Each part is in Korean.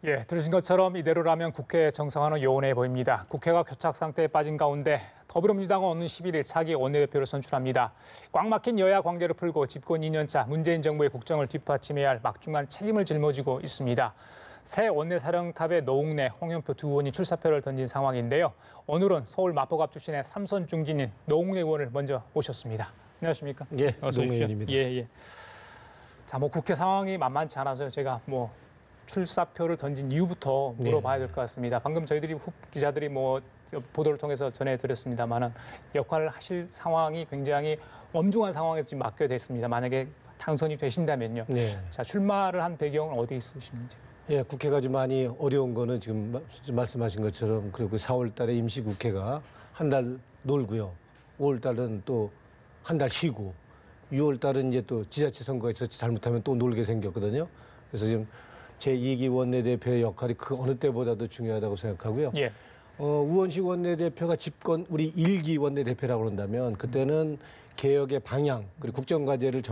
예, 들으신 것처럼 이대로라면 국회 정상화는 요원해 보입니다. 국회가 교착 상태에 빠진 가운데 더불어민주당은 오는 11일 차기 원내대표를 선출합니다. 꽉 막힌 여야 관계를 풀고 집권 2년차 문재인 정부의 국정을 뒷받침해야 할 막중한 책임을 짊어지고 있습니다. 새 원내사령탑의 노웅래, 홍영표 두 의원이 출사표를 던진 상황인데요. 오늘은 서울 마포갑 출신의 삼선 중진인 노웅래 의원을 먼저 모셨습니다. 안녕하십니까? 예, 노웅래 의원입니다. 예. 자, 국회 상황이 만만치 않아서요. 제가 출사표를 던진 이유부터 물어봐야 될 것 같습니다. 방금 저희들이 기자들이 보도를 통해서 전해드렸습니다만은 역할을 하실 상황이 굉장히 엄중한 상황에서 지금 맡겨야 됐습니다. 만약에 당선이 되신다면요. 네. 자, 출마를 한 배경은 어디 있으신지? 예, 국회가 좀 많이 어려운 거는 지금 말씀하신 것처럼 그리고 4월 달에 임시국회가 한 달 놀고요. 5월 달은 또 한 달 쉬고 6월 달은 이제 또 지자체 선거가 있어서 잘못하면 또 놀게 생겼거든요. 그래서 지금 제2기 원내대표의 역할이 그 어느 때보다도 중요하다고 생각하고요. 예. 우원식 원내대표가 집권 우리 1기 원내대표라고 그런다면 그때는 개혁의 방향 그리고 국정과제를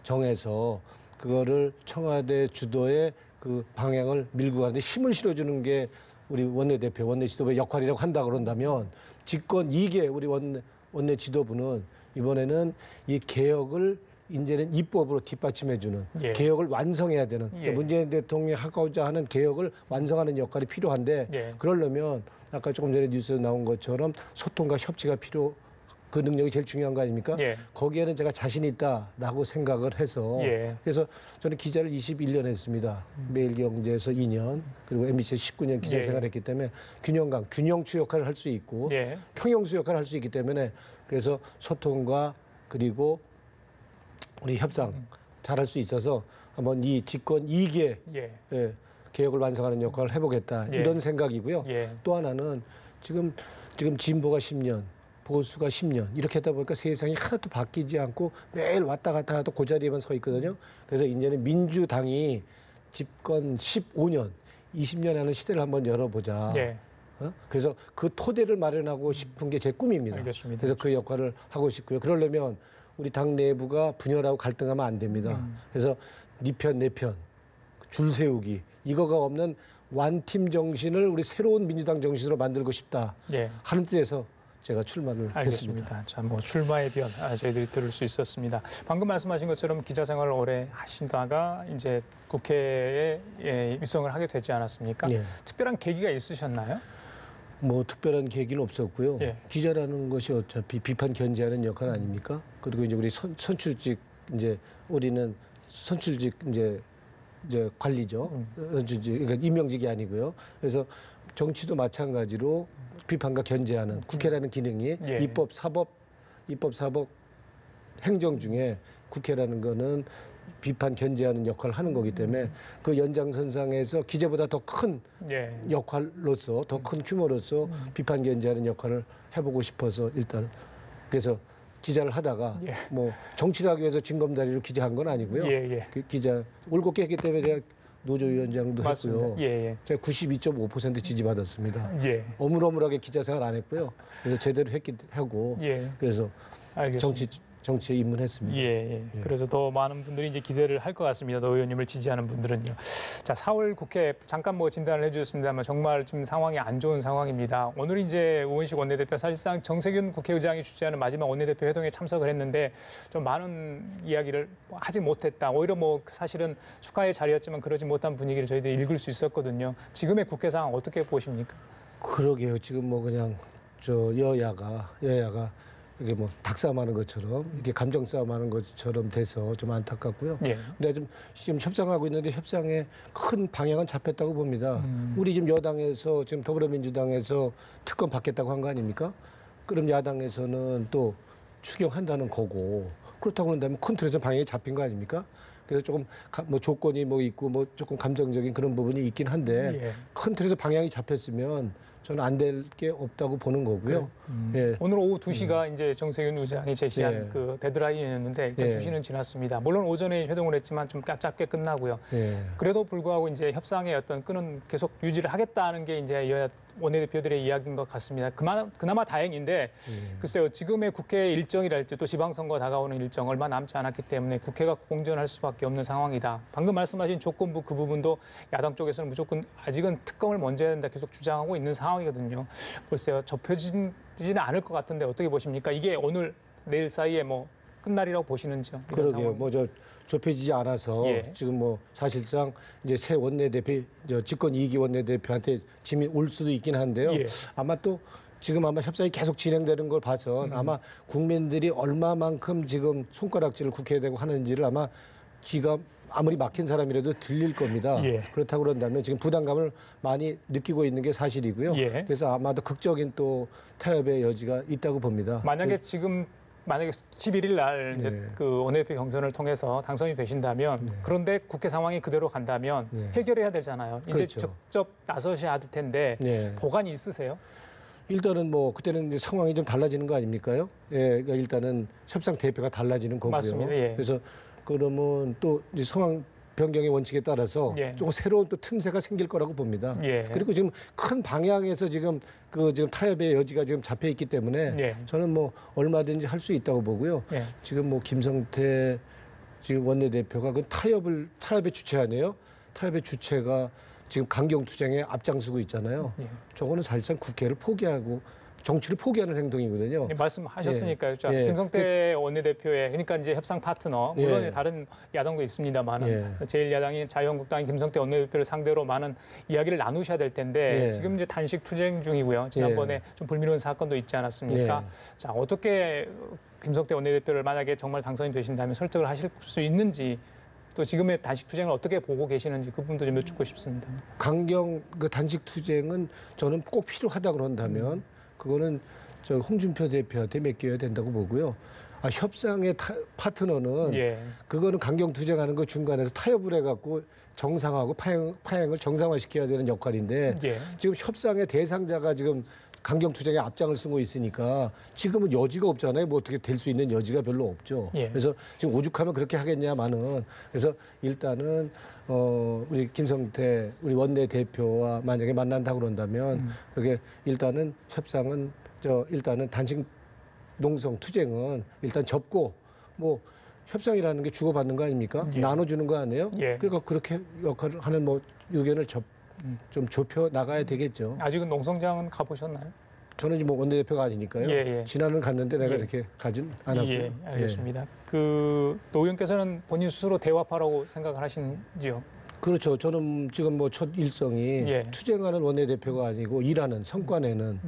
정해서 그거를 청와대 주도의 그 방향을 밀고 가는데 힘을 실어주는 게 우리 원내대표, 원내지도부의 역할이라고 한다 그런다면 집권 2개 우리 원내 지도부는 이번에는 이 개혁을 이제는 입법으로 뒷받침해주는 예. 개혁을 완성해야 되는 예. 문재인 대통령이 하고자 하는 개혁을 완성하는 역할이 필요한데 예. 그러려면 아까 조금 전에 뉴스에 나온 것처럼 소통과 협치가 그 능력이 제일 중요한 거 아닙니까? 예. 거기에는 제가 자신 있다라고 생각을 해서 예. 그래서 저는 기자를 21년 했습니다. 매일경제에서 2년 그리고 MBC에서 19년 기자 예. 생활했기 때문에 균형추 역할을 할 수 있고 예. 평형수 역할을 할 수 있기 때문에 그래서 소통과 그리고 우리 협상 잘할 수 있어서 한번 이 집권 2개 예. 개혁을 완성하는 역할을 해보겠다 예. 이런 생각이고요. 예. 또 하나는 지금 진보가 10년, 보수가 10년 이렇게 하다 보니까 세상이 하나도 바뀌지 않고 매일 왔다 갔다 하도 그 자리에만 서 있거든요. 그래서 이제는 민주당이 집권 15년, 20년 하는 시대를 한번 열어보자. 예. 그래서 그 토대를 마련하고 싶은 게 제 꿈입니다. 알겠습니다. 그래서 그 역할을 하고 싶고요. 그러려면 우리 당 내부가 분열하고 갈등하면 안 됩니다. 그래서 네 편, 내 편, 줄 세우기 이거가 없는 완팀 정신을 우리 새로운 민주당 정신으로 만들고 싶다 예. 하는 뜻에서 제가 출마를 했습니다. 알겠습니다. 자, 출마의 변 저희들이 들을 수 있었습니다. 방금 말씀하신 것처럼 기자 생활을 오래 하시다가 이제 국회에 입성을 하게 되지 않았습니까? 예. 특별한 계기가 있으셨나요? 특별한 계기는 없었고요. 예. 기자라는 것이 어차피 비판 견제하는 역할 아닙니까? 그리고 이제 우리 선출직 이제 우리는 선출직 이제 관리죠. 그러니까 임명직이 아니고요. 그래서 정치도 마찬가지로 비판과 견제하는 국회라는 기능이 예. 입법, 사법 행정 중에 국회라는 거는 비판 견제하는 역할을 하는 거기 때문에 그 연장선상에서 기자보다 더 큰 예. 역할로서 더 큰 규모로서 비판 견제하는 역할을 해보고 싶어서 일단 그래서 기자를 하다가 예. 정치를 하기 위해서 징검다리로 기자한 건 아니고요. 예. 그 기자 올곧게 했기 때문에 제가 노조위원장도 맞습니다. 했고요. 예. 제가 92.5% 지지받았습니다. 예. 어물어물하게 기자 생활 안 했고요. 그래서 제대로 하고 예. 그래서 알겠습니다. 정치에 입문했습니다. 예. 그래서 더 많은 분들이 이제 기대를 할 것 같습니다. 노 의원님을 지지하는 분들은요. 자, 4월 국회 잠깐 진단을 해주셨습니다만 정말 지금 상황이 안 좋은 상황입니다. 오늘 이제 우원식 원내대표 사실상 정세균 국회의장이 주재하는 마지막 원내대표 회동에 참석을 했는데 좀 많은 이야기를 하지 못했다. 오히려 사실은 축하의 자리였지만 그러지 못한 분위기를 저희들이 읽을 수 있었거든요. 지금의 국회 상황 어떻게 보십니까? 그러게요. 지금 그냥 여야가 이게 닭싸움하는 것처럼 이게 감정 싸움하는 것처럼 돼서 좀 안타깝고요. 예. 근데 지금 협상하고 있는데 협상에 큰 방향은 잡혔다고 봅니다. 우리 지금 여당에서 지금 더불어민주당에서 특검 받겠다고 한 거 아닙니까? 그럼 야당에서는 또 추경한다는 거고 그렇다고 한다면 큰 틀에서 방향이 잡힌 거 아닙니까? 그래서 조금 조건이 있고 조금 감정적인 그런 부분이 있긴 한데 예. 큰 틀에서 방향이 잡혔으면 저는 안 될 게 없다고 보는 거고요. 예. 오늘 오후 2시가 이제 정세균 의장이 제시한 예. 그 데드라인이었는데 일단 예. 2시는 지났습니다. 물론 오전에 회동을 했지만 좀 짧게 끝나고요. 예. 그래도 불구하고 이제 협상의 어떤 끈은 계속 유지를 하겠다는 게 이제 여야 원내대표들의 이야기인 것 같습니다. 그나마 다행인데 글쎄요, 지금의 국회 일정이랄지 또 지방선거 다가오는 일정 얼마 남지 않았기 때문에 국회가 공전할 수밖에 없는 상황이다. 방금 말씀하신 조건부 그 부분도 야당 쪽에서는 무조건 아직은 특검을 먼저 해야 된다 계속 주장하고 있는 상황이거든요. 글쎄요, 접혀지지는 않을 것 같은데 어떻게 보십니까? 이게 오늘 내일 사이에 뭐 끝날이라고 보시는지요? 그러게요. 뭐 저 좁혀지지 않아서 예. 지금 뭐 사실상 이제 새 원내대표, 집권 2기 원내대표한테 짐이 올 수도 있긴 한데요. 예. 아마 또 지금 아마 협상이 계속 진행되는 걸 봐서 아마 국민들이 얼마만큼 지금 손가락질을 국회에 대고 하는지를 아마 기가 아무리 막힌 사람이라도 들릴 겁니다. 예. 그렇다고 그런다면 지금 부담감을 많이 느끼고 있는 게 사실이고요. 예. 그래서 아마도 극적인 또 타협의 여지가 있다고 봅니다. 만약에 11일 날 이제 네. 그 원내대표 경선을 통해서 당선이 되신다면 그런데 국회 상황이 그대로 간다면 네. 해결해야 되잖아요. 이제 그렇죠. 직접 나서셔야 할 텐데 네. 보관이 있으세요? 일단은 뭐 그때는 이제 상황이 좀 달라지는 거 아닙니까요? 예, 그러니까 일단은 협상 대표가 달라지는 거고요. 맞습니다. 예. 그래서 그러면 또 이제 상황 변경의 원칙에 따라서 예. 조금 새로운 또 틈새가 생길 거라고 봅니다. 예. 그리고 지금 큰 방향에서 지금 지금 타협의 여지가 지금 잡혀 있기 때문에 예. 저는 뭐 얼마든지 할 수 있다고 보고요. 예. 지금 뭐 김성태 지금 원내대표가 그 타협의 주체하네요. 타협의 주체가 지금 강경투쟁에 앞장서고 있잖아요. 예. 저거는 사실상 국회를 포기하고 정치를 포기하는 행동이거든요. 예, 말씀하셨으니까요. 자, 예. 김성태 원내대표의 그러니까 이제 협상 파트너 물론 예. 다른 야당도 있습니다만은 예. 제1야당인 자유한국당인 김성태 원내대표를 상대로 많은 이야기를 나누셔야 될 텐데 예. 지금 이제 단식 투쟁 중이고요. 지난번에 좀 불미로운 사건도 있지 않았습니까? 예. 자, 어떻게 김성태 원내대표를 만약에 정말 당선이 되신다면 설득을 하실 수 있는지 또 지금의 단식 투쟁을 어떻게 보고 계시는지 그 부분도 좀 여쭙고 싶습니다. 강경 그 단식 투쟁은 저는 꼭 필요하다 그런다면 그거는 저 홍준표 대표한테 맡겨야 된다고 보고요. 협상의 파트너는 예. 그거는 강경 투쟁하는 거 중간에서 타협을 해갖고 정상화하고 파행을 정상화시켜야 되는 역할인데 예. 지금 협상의 대상자가 지금 강경 투쟁에 앞장을 쓰고 있으니까 지금은 여지가 없잖아요. 뭐 어떻게 될 수 있는 여지가 별로 없죠. 예. 그래서 지금 오죽하면 그렇게 하겠냐마는 그래서 일단은 우리 김성태 우리 원내 대표와 만약에 만난다고 그런다면 그게 일단은 협상은 일단은 단식 농성 투쟁은 일단 접고 뭐 협상이라는 게 주고받는 거 아닙니까? 예. 나눠주는 거 아니에요? 예. 그러니까 그렇게 역할을 하는 뭐 의견을 좀 좁혀 나가야 되겠죠. 아직은 농성장은 가보셨나요? 저는 이제 뭐 원내대표가 아니니까요. 예, 예. 지난은 갔는데 내가 예. 이렇게 가진 않았고요. 예, 알겠습니다. 그 노 의원께서는 본인 스스로 대화파라고 생각을 하시는지요? 그렇죠. 저는 지금 뭐 첫 일성이 예. 투쟁하는 원내대표가 아니고 일하는 성과내는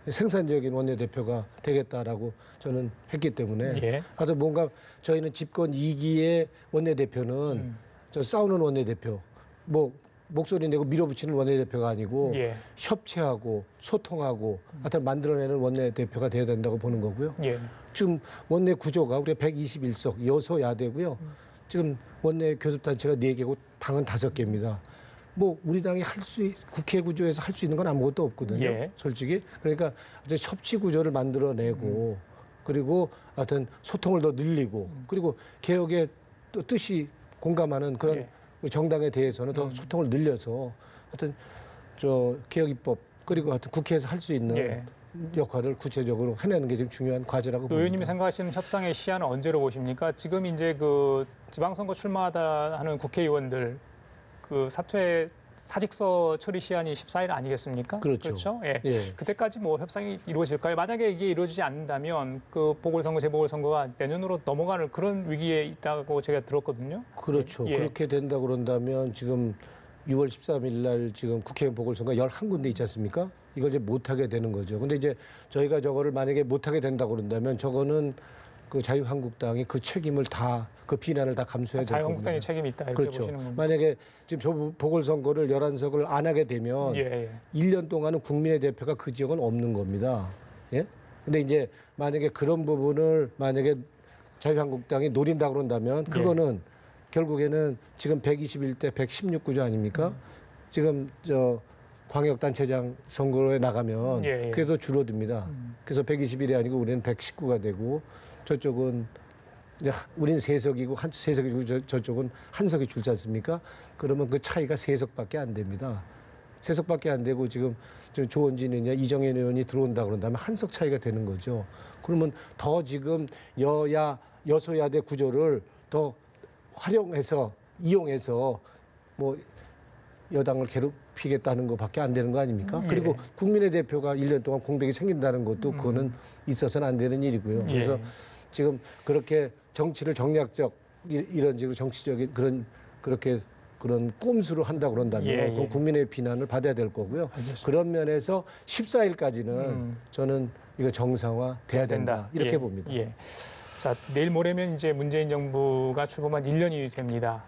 생산적인 원내대표가 되겠다라고 저는 했기 때문에 예. 하여튼 뭔가 저희는 집권 2기의 원내대표는 저 싸우는 원내대표 뭐 목소리 내고 밀어붙이는 원내대표가 아니고 예. 협치하고 소통하고 하여튼 만들어내는 원내대표가 돼야 된다고 보는 거고요. 예. 지금 원내 구조가 우리가 121석 여소야대고요. 지금 원내 교섭단체가 4개고 당은 5개입니다. 뭐 우리 당이 국회 구조에서 할 수 있는 건 아무것도 없거든요. 예. 솔직히. 그러니까 이제 협치 구조를 만들어내고 그리고 하여튼 소통을 더 늘리고 그리고 개혁의 또 뜻이 공감하는 그런 예. 정당에 대해서는 더 소통을 늘려서 하여튼 개혁 입법 그리고 하여튼 국회에서 할 수 있는 예. 역할을 구체적으로 해내는 게 지금 중요한 과제라고 노 봅니다. 의원님이 생각하시는 협상의 시한은 언제로 보십니까? 지금 이제 그 지방선거 출마하다 하는 국회의원들 그 사퇴 사직서 처리 시한이 14일 아니겠습니까? 그렇죠. 예. 예. 그때까지 뭐 협상이 이루어질까요? 만약에 이게 이루어지지 않는다면 그 보궐선거, 재보궐선거가 내년으로 넘어가는 그런 위기에 있다고 제가 들었거든요. 그렇죠. 예. 그렇게 된다 그런다면 지금 6월 13일 날 지금 국회의원 보궐선거 11군데 있지 않습니까? 이걸 이제 못하게 되는 거죠. 근데 이제 저희가 저거를 만약에 못하게 된다 그런다면 저거는 그 자유한국당이 그 책임을 그 비난을 다 감수해야 될 거거든요. 자유한국당이 책임이 있다 이렇게 그렇죠. 보시는 겁니다. 만약에 지금 저 보궐선거를 11석을 안 하게 되면 예, 예. 1년 동안은 국민의 대표가 그 지역은 없는 겁니다. 예? 근데 이제 만약에 그런 부분을 만약에 자유한국당이 노린다 그런다면 그거는 결국에는 지금 121대 116구조 아닙니까? 지금 광역단체장 선거에 나가면 예, 예. 그게 더 줄어듭니다. 그래서 120일이 아니고 우리는 119가 되고 저쪽은 이제 우리는 3석이고 3석이고 저쪽은 1석이 줄지 않습니까? 그러면 그 차이가 3석밖에 안 됩니다. 3석밖에 안 되고 지금 조원진이냐 이정현 의원이 들어온다 그런다면 1석 차이가 되는 거죠. 그러면 더 지금 여소야대 구조를 더 활용해서 이용해서 뭐 여당을 괴롭히겠다는 것밖에 안 되는 거 아닙니까? 예. 그리고 국민의 대표가 1년 동안 공백이 생긴다는 것도 그거는 있어서는 안 되는 일이고요. 그래서 예. 지금 그렇게 정치를 정략적 이런 식으로 정치적인 그런 꼼수로 한다 그런다면 예, 예. 그건 국민의 비난을 받아야 될 거고요. 알겠습니다. 그런 면에서 14일까지는 저는 이거 정상화 돼야 된다 이렇게 예, 봅니다. 예. 자, 내일 모레면 이제 문재인 정부가 출범한 1년이 됩니다.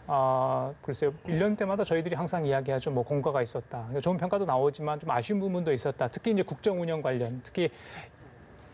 글쎄요, 1년 때마다 저희들이 항상 이야기하죠. 뭐 공과가 있었다. 좋은 평가도 나오지만 좀 아쉬운 부분도 있었다. 특히 이제 국정 운영 관련, 특히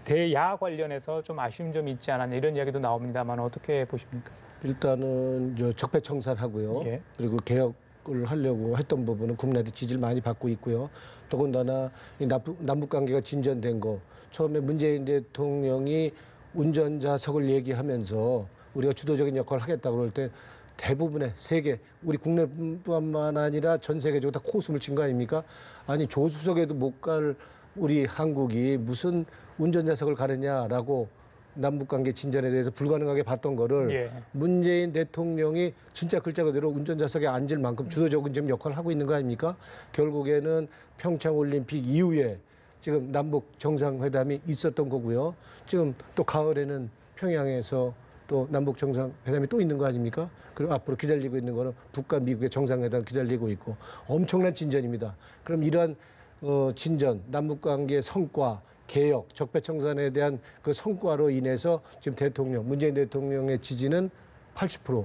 대야 관련해서 좀 아쉬운 점이 있지 않았냐 이런 이야기도 나옵니다만 어떻게 보십니까? 일단은 적폐청산하고요. 예. 그리고 개혁을 하려고 했던 부분은 국민한테 지지를 많이 받고 있고요. 더군다나 이 남북 관계가 진전된 거 처음에 문재인 대통령이 운전자석을 얘기하면서 우리가 주도적인 역할을 하겠다고 그럴 때 대부분의 세계 우리 국내뿐만 아니라 전 세계적으로 다 코웃음을 친 거 아닙니까? 아니 조수석에도 못 갈 우리 한국이 무슨 운전자석을 가느냐라고 남북관계 진전에 대해서 불가능하게 봤던 거를 예. 문재인 대통령이 진짜 글자 그대로 운전자석에 앉을 만큼 주도적인 좀 역할을 하고 있는 거 아닙니까? 결국에는 평창올림픽 이후에 지금 남북 정상회담이 있었던 거고요. 지금 또 가을에는 평양에서 또 남북 정상회담이 또 있는 거 아닙니까? 그리고 앞으로 기다리고 있는 거는 북과 미국의 정상회담 기다리고 있고 엄청난 진전입니다. 그럼 이러한 진전, 남북관계의 성과, 개혁, 적폐청산에 대한 그 성과로 인해서 지금 문재인 대통령의 지지는 80%,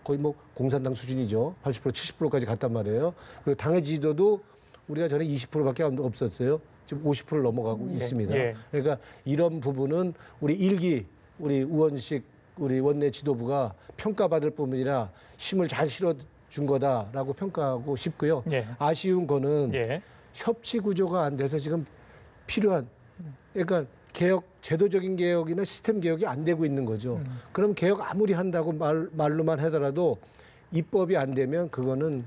거의 뭐 공산당 수준이죠. 80%, 70%까지 갔단 말이에요. 그리고 당의 지지도도 우리가 전에 20%밖에 없었어요. 지금 50%를 넘어가고 있습니다. 예. 그러니까 이런 부분은 우리 우원식 우리 원내 지도부가 평가받을 뿐이라 힘을 잘 실어준 거다라고 평가하고 싶고요. 예. 아쉬운 거는 예. 협치 구조가 안 돼서 지금 필요한 그러니까 제도적인 개혁이나 시스템 개혁이 안 되고 있는 거죠. 그럼 개혁 아무리 한다고 말로만 하더라도 입법이 안 되면 그거는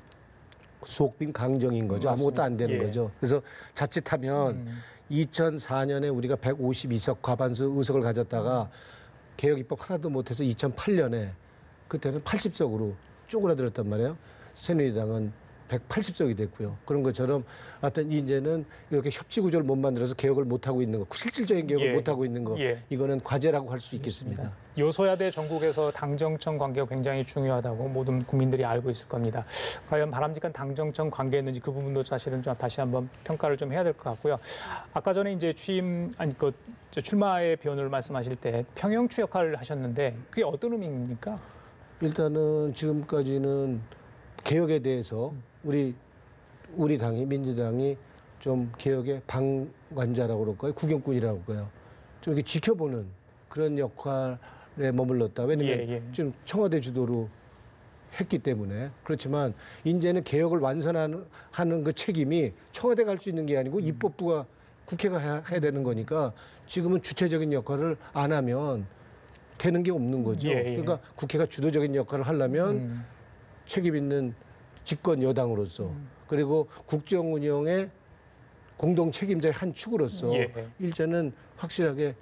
속빈 강정인 거죠. 아무것도 안 되는 예. 거죠. 그래서 자칫하면 2004년에 우리가 152석 과반수 의석을 가졌다가 개혁 입법 하나도 못해서 2008년에 그때는 80석으로 쪼그라들었단 말이에요. 새누리당은 180석이 됐고요. 그런 것처럼 하여튼 이제는 이렇게 협치 구조를 못 만들어서 개혁을 못 하고 있는 거, 실질적인 개혁을 예. 못 하고 있는 거, 예. 이거는 과제라고 할 수 있겠습니다. 여소야대 전국에서 당정청 관계가 굉장히 중요하다고 모든 국민들이 알고 있을 겁니다. 과연 바람직한 당정청 관계였는지 그 부분도 사실은 좀 다시 한번 평가를 좀 해야 될 것 같고요. 아까 전에 이제 출마의 변호를 말씀하실 때 평형추 역할을 하셨는데 그게 어떤 의미입니까? 일단은 지금까지는 개혁에 대해서 우리 당이 민주당이 좀 개혁의 방관자라고 그럴까요? 구경꾼이라고 그럴까요? 좀 이렇게 지켜보는 그런 역할에 머물렀다. 왜냐면 예, 예. 지금 청와대 주도로 했기 때문에 그렇지만 이제는 개혁을 완선하는 그 책임이 청와대가 할 수 있는 게 아니고 입법부가 국회가 해야 되는 거니까 지금은 주체적인 역할을 안 하면 되는 게 없는 거죠. 예, 예. 그러니까 국회가 주도적인 역할을 하려면 책임 있는 집권 여당으로서 그리고 국정 운영의 공동 책임자의 한 축으로서 예. 일제는 확실하게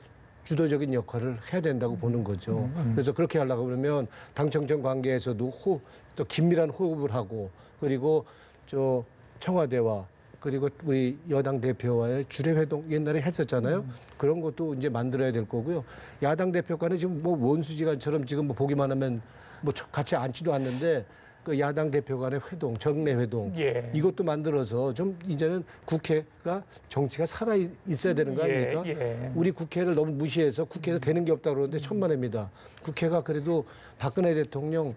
주도적인 역할을 해야 된다고 보는 거죠. 그래서 그렇게 하려고 그러면 당정청 관계에서도 또 긴밀한 호흡을 하고 그리고 청와대와 그리고 우리 여당 대표와의 주례회동 옛날에 했었잖아요. 그런 것도 이제 만들어야 될 거고요. 야당 대표 간에 지금 뭐 원수지간처럼 지금 뭐 보기만 하면 뭐 같이 앉지도 않는데 그 야당 대표 간의 회동, 정례 회동 예. 이것도 만들어서 좀 이제는 국회가 정치가 살아 있어야 되는 거 아닙니까? 예. 우리 국회를 너무 무시해서 국회에서 되는 게 없다 그러는데 천만입니다. 국회가 그래도 박근혜 대통령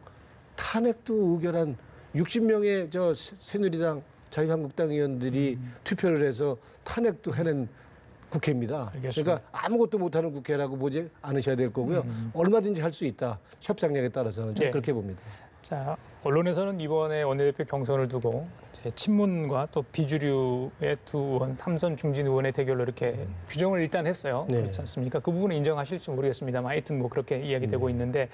탄핵도 의결한 60명의 새누리당 자유한국당 의원들이 투표를 해서 탄핵도 해낸 국회입니다. 알겠습니다. 그러니까 아무것도 못하는 국회라고 보지 않으셔야 될 거고요. 얼마든지 할 수 있다. 협상력에 따라서는 좀 예. 그렇게 봅니다. 자, 언론에서는 이번에 원내대표 경선을 두고 친문과 또 비주류의 두 의원, 삼선 중진 의원의 대결로 이렇게 규정을 일단 했어요. 네. 그렇지 않습니까? 그 부분은 인정하실지 모르겠습니다만 하여튼 뭐 그렇게 이야기되고 있는데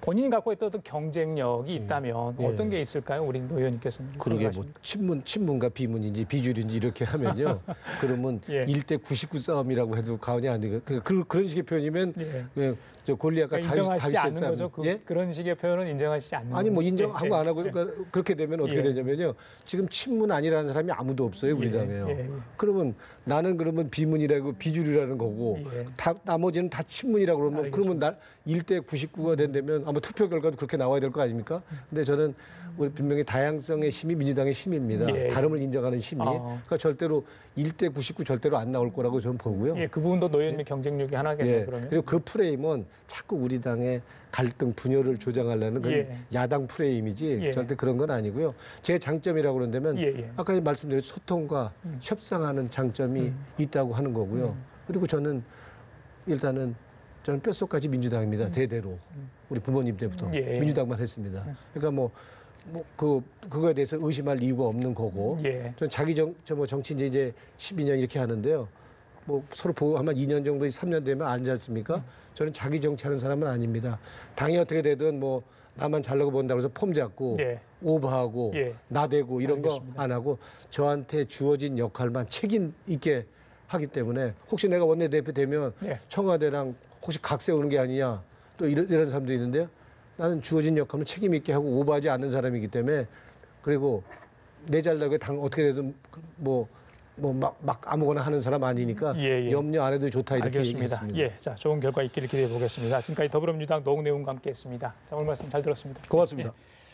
본인이 갖고 있던 어떤 경쟁력이 있다면 어떤 게 있을까요? 우리 노 의원님께서는. 그러게 뭐 친문과 비문인지 비주류인지 이렇게 하면요. 그러면 예. 1대 99 싸움이라고 해도 과언이 아니고 그런 식의 표현이면 예. 저 골리앗과 그러니까 인정하시지 않는 싸움. 거죠? 예? 그런 식의 표현은 인정하시지 않는 아니 뭐 거죠? 인정하고 예, 안 하고 예. 그러니까 그렇게 되면 어떻게 예. 되냐면요. 지금 친문 아니라는 사람이 아무도 없어요 우리 예, 당에요. 예, 예. 그러면 나는 그러면 비문이라고 비주류라는 거고 예. 나머지는 다 친문이라고 그러면 그러면 날 1대 99가 된다면 아마 투표 결과도 그렇게 나와야 될 거 아닙니까? 근데 저는 우리 분명히 다양성의 힘이 민주당의 힘입니다. 예. 다름을 인정하는 힘이. 그러니까 절대로 1대 99 절대로 안 나올 거라고 저는 보고요. 예, 그 부분도 노 의원님의 경쟁력이 하나겠네요. 예. 그러면. 그리고 그 프레임은 자꾸 우리 당의 갈등 분열을 조장하려는 그 예. 야당 프레임이지 예. 절대 그런 건 아니고요. 제 장점이라고 그런다면 예. 아까 말씀드린 소통과 협상하는 장점이 있다고 하는 거고요. 그리고 저는 일단은 저는 뼛속까지 민주당입니다. 대대로 우리 부모님 때부터 예. 민주당만 했습니다. 그러니까 그거에 대해서 의심할 이유가 없는 거고. 예. 전 정치 이제 12년 이렇게 하는데요. 뭐 서로 보고 아마 2년 정도, 3년 되면 알지 않습니까? 저는 자기 정치하는 사람은 아닙니다. 당이 어떻게 되든 뭐 나만 잘나고 본다고 해서 폼 잡고 예. 오버하고 예. 나대고 이런 알겠습니다. 거 안 하고 저한테 주어진 역할만 책임 있게 하기 때문에 혹시 내가 원내대표 되면 예. 청와대랑 혹시 각 세우는 게 아니냐 또 이런 사람도 있는데요. 나는 주어진 역할은 책임 있게 하고 오버하지 않는 사람이기 때문에 그리고 내 잘나게 당 어떻게 되든 막 아무거나 하는 사람 아니니까 예. 염려 안 해도 좋다 이렇게 알겠습니다. 얘기했습니다. 예, 자 좋은 결과 있기를 기대해 보겠습니다. 지금까지 더불어민주당 노웅래 의원과 함께했습니다. 자 오늘 말씀 잘 들었습니다. 고맙습니다. 예.